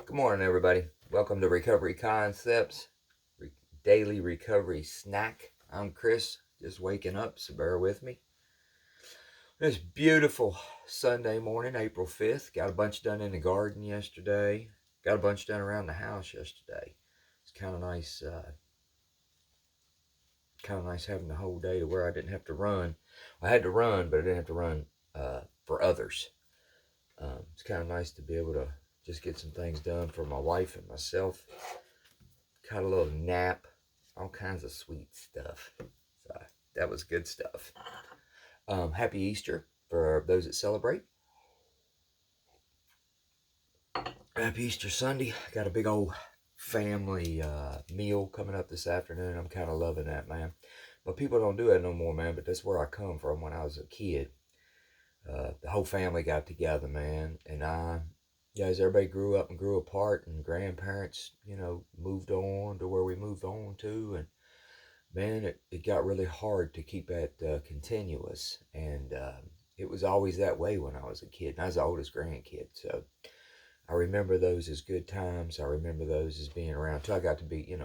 Good morning, everybody. Welcome to Recovery Concepts, Daily Recovery Snack. I'm Chris, just waking up, so bear with me. It's beautiful Sunday morning, April 5th. Got a bunch done in the garden yesterday. Got a bunch done around the house yesterday. It's kind of nice, having the whole day to where I didn't have to run. I had to run, but I didn't have to run for others. It's kind of nice to be able to just get some things done for my wife and myself. Caught a little nap, all kinds of sweet stuff. So that was good stuff. Happy Easter for those that celebrate. Happy Easter Sunday. Got a big old family meal coming up this afternoon. I'm kind of loving that, man. But people don't do that no more, man. But that's where I come from when I was a kid. The whole family got together, man. And as everybody grew up and grew apart, and grandparents, moved on to where we moved on to, and man, it got really hard to keep that continuous. And it was always that way when I was a kid. And I was the oldest grandkid. So I remember those as good times. I remember those as being around till I got to be,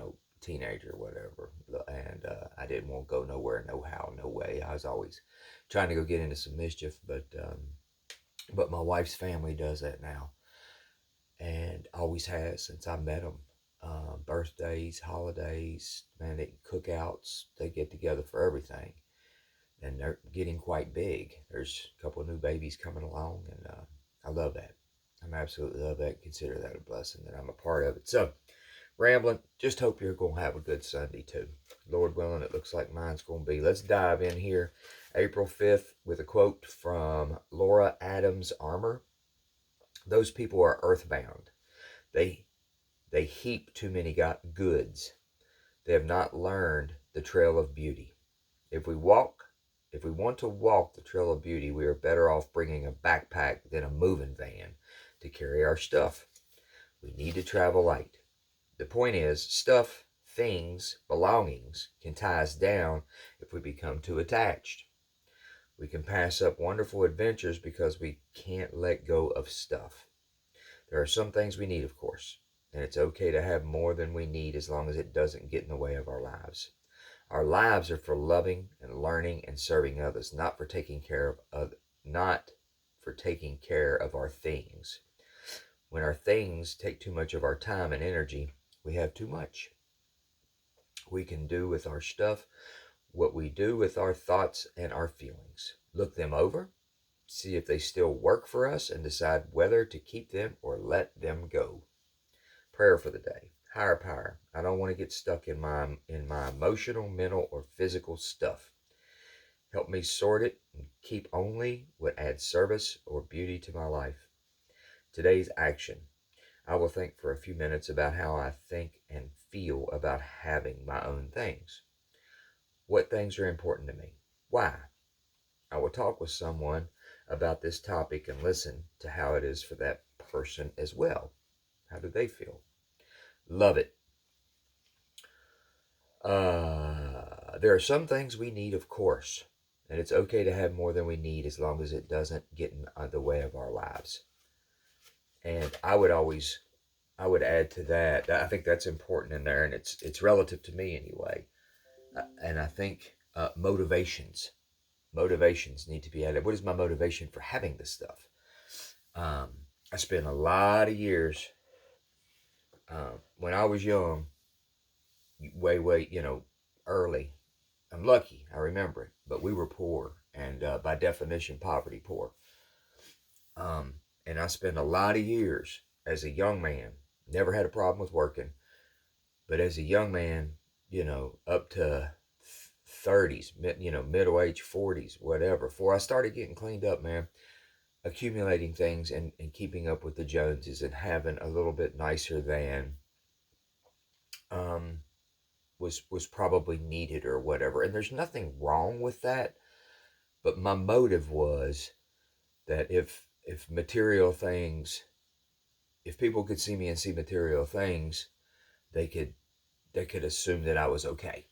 teenager or whatever. And I didn't want to go nowhere, no how, no way. I was always trying to go get into some mischief. But my wife's family does that now. And always has since I met them. Birthdays, holidays, man, cookouts, they get together for everything. And they're getting quite big. There's a couple of new babies coming along, and I love that. I'm absolutely love that. Consider that a blessing that I'm a part of it. So, rambling, just hope you're going to have a good Sunday too. Lord willing, it looks like mine's going to be. Let's dive in here. April 5th with a quote from Laura Adams Armour. Those people are earthbound. They heap too many goods. They have not learned the trail of beauty. If we want to walk the trail of beauty, we are better off bringing a backpack than a moving van to carry our stuff. We need to travel light. The point is, stuff, things, belongings can tie us down if we become too attached. We can pass up wonderful adventures because we can't let go of stuff. There are some things we need, of course, and it's okay to have more than we need as long as it doesn't get in the way of our lives. Our lives are for loving and learning and serving others, not for taking care of our things. When our things take too much of our time and energy, we have too much. We can do with our stuff what we do with our thoughts and our feelings. Look them over, see if they still work for us, and decide whether to keep them or let them go. Prayer for the day. Higher power, I don't want to get stuck in my emotional, mental, or physical stuff. Help me sort it and keep only what adds service or beauty to my life. Today's action. I will think for a few minutes about how I think and feel about having my own things. What things are important to me? Why? I will talk with someone about this topic and listen to how it is for that person as well. How do they feel? Love it. There are some things we need, of course, and it's okay to have more than we need as long as it doesn't get in the way of our lives. And I would add to that. I think that's important in there, and it's relative to me anyway. And I think motivations need to be added. What is my motivation for having this stuff? I spent a lot of years when I was young, way, early. I'm lucky, I remember it, but we were poor, and by definition, poverty poor. And I spent a lot of years as a young man, never had a problem with working, but as a young man, up to 30s, middle age 40s, whatever, before I started getting cleaned up, man, accumulating things and keeping up with the Joneses and having a little bit nicer than was probably needed or whatever. And there's nothing wrong with that, but my motive was that if material things, if people could see me and see material things, they could assume that I was okay.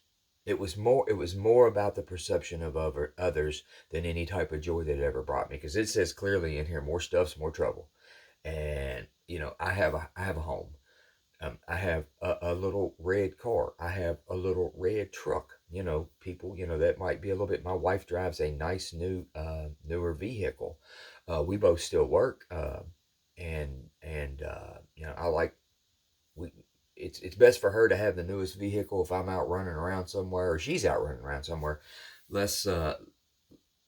It was more about the perception of others than any type of joy that it ever brought me, because it says clearly in here, more stuff's more trouble. And you know, I have a home. I have a little red car. I have a little red truck. You know, people, you know, that might be a little bit. My wife drives a nice newer vehicle. We both still work, and you know, I like we. It's best for her to have the newest vehicle if I'm out running around somewhere or she's out running around somewhere. Less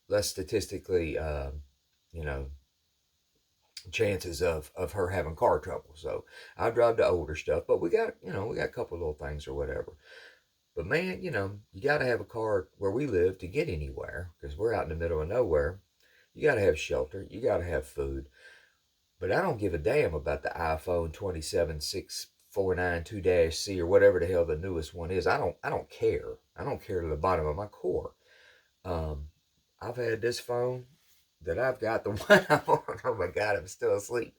less statistically, you know, chances of her having car trouble. So I drive the older stuff, but we got, you know, we got a couple little things or whatever. But man, you know, you got to have a car where we live to get anywhere because we're out in the middle of nowhere. You got to have shelter. You got to have food. But I don't give a damn about the iPhone 27649 2-C or whatever the hell the newest one is. I don't care. I don't care to the bottom of my core. Um, I've had this phone that I've got, the one I'm on. Oh my God, I'm still asleep.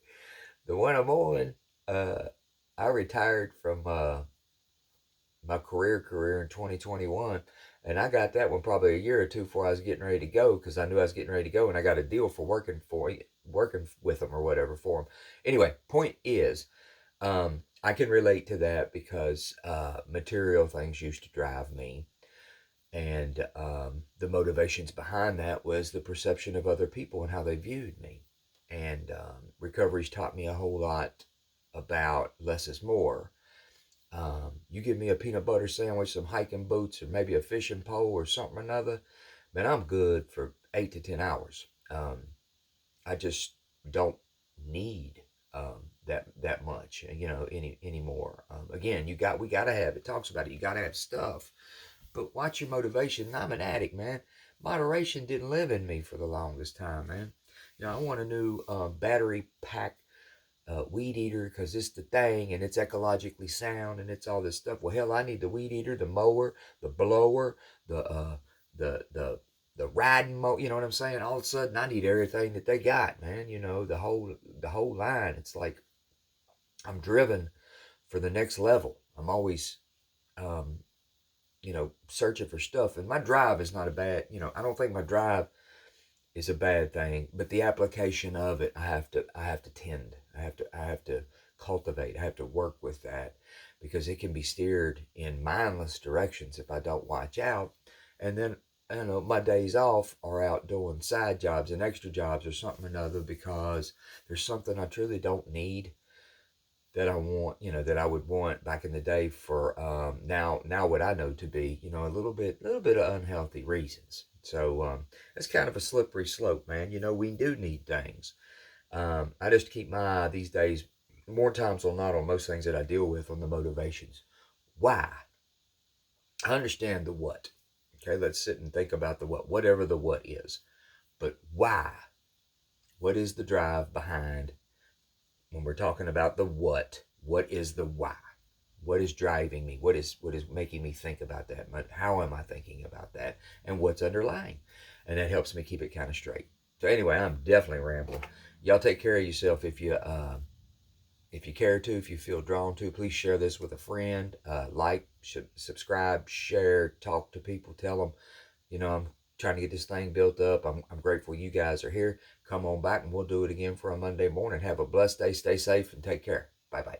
The one I'm on, uh, I retired from my career in 2021, and I got that one probably a year or two before I was getting ready to go because I knew I was getting ready to go, and I got a deal for working with them or whatever for them. Anyway, point is, I can relate to that because material things used to drive me. And the motivations behind that was the perception of other people and how they viewed me. And recovery's taught me a whole lot about less is more. You give me a peanut butter sandwich, some hiking boots, or maybe a fishing pole or something or another, man, I'm good for 8 to 10 hours. I just don't need that much, you know, anymore. Again, we gotta have. It talks about it. You gotta have stuff, but watch your motivation. I'm an addict, man. Moderation didn't live in me for the longest time, man. You know, I want a new battery pack weed eater because it's the thing and it's ecologically sound and it's all this stuff. Well, hell, I need the weed eater, the mower, the blower, the the the the riding mower. You know what I'm saying? All of a sudden, I need everything that they got, man. You know, the whole line. It's like I'm driven for the next level. I'm always um, you know, searching for stuff. And my drive is not a bad, you know, I don't think my drive is a bad thing, but the application of it, I have to tend. I have to cultivate. I have to work with that because it can be steered in mindless directions if I don't watch out. And then, I don't know, my days off are out doing side jobs and extra jobs or something or another because there's something I truly don't need that I want, you know, that I would want back in the day for now what I know to be, you know, little bit of unhealthy reasons. So it's kind of a slippery slope, man. You know, we do need things. I just keep my eye these days, more times than not, on most things that I deal with on the motivations. Why? I understand the what. Okay, let's sit and think about the what, whatever the what is. But why? What is the drive behind when we're talking about the what is the why? What is driving me? What is making me think about that? How am I thinking about that? And what's underlying? And that helps me keep it kind of straight. So anyway, I'm definitely rambling. Y'all take care of yourself if you care to, if you feel drawn to. Please share this with a friend. Like, subscribe, share, talk to people, tell them, you know, I'm trying to get this thing built up. I'm grateful you guys are here. Come on back and we'll do it again for a Monday morning. Have a blessed day. Stay safe and take care. Bye bye.